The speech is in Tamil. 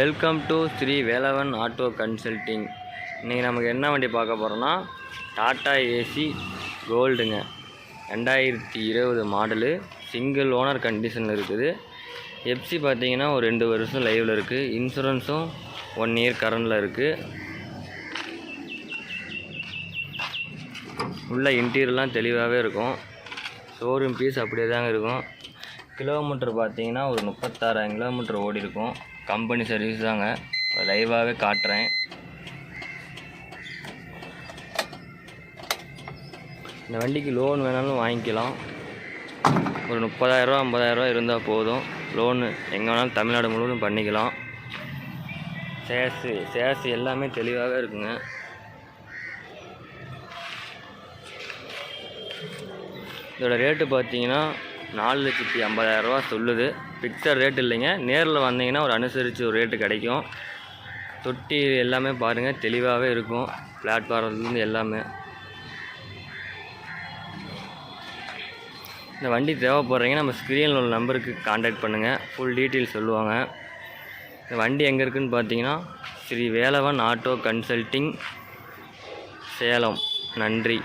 Welcome to Shri Velavan auto consulting. இன்றைக்கி நமக்கு என்ன வண்டி பார்க்க போகிறோன்னா டாட்டா ஏசி கோல்டுங்க. 2020 மாடலு, சிங்கிள் ஓனர் கண்டிஷனில் இருக்குது. எஃப்சி பார்த்தீங்கன்னா ஒரு 2 வருஷம் லைவில் இருக்குது. இன்சூரன்ஸும் 1 இயர் கரண்டில் இருக்குது. உள்ள இன்டீரியர்லாம் தெளிவாகவே இருக்கும். ஷோரூம் பீஸ் அப்படியே தாங்க இருக்கும். கிலோமீட்டர் பார்த்தீங்கன்னா ஒரு 36,000 கிலோமீட்டர் ஓடி இருக்கும். கம்பெனி சர்வீஸ் தாங்க, லைவாகவே காட்டுறேன். இந்த வண்டிக்கு லோன் வேணாலும் வாங்கிக்கலாம். ஒரு 30,000 50,000 இருந்தால் போதும். லோனு எங்கே வேணாலும் தமிழ்நாடு முழுவதும் பண்ணிக்கலாம். சேஸ் எல்லாமே தெளிவாகவே இருக்குங்க. இதோட ரேட்டு பார்த்தீங்கன்னா 4,50,000 சொல்லுது. ஃபிக்ஸட் ரேட் இல்லைங்க. நேரில் வந்தீங்கன்னா ஒரு அனுசரித்து ஒரு ரேட்டு கிடைக்கும். தொட்டி எல்லாமே பாருங்கள், தெளிவாகவே இருக்கும். பிளாட்ஃபார்ம்லேருந்து எல்லாமே. இந்த வண்டி தேவைப்படுறீங்க, நம்ம ஸ்க்ரீனில் உள்ள நம்பருக்கு கான்டாக்ட் பண்ணுங்கள். ஃபுல் டீட்டெயில் சொல்லுவாங்க. இந்த வண்டி எங்கே இருக்குதுன்னு பார்த்தீங்கன்னா ஸ்ரீ வேலவன் ஆட்டோ கன்சல்ட்டிங், சேலம். நன்றி.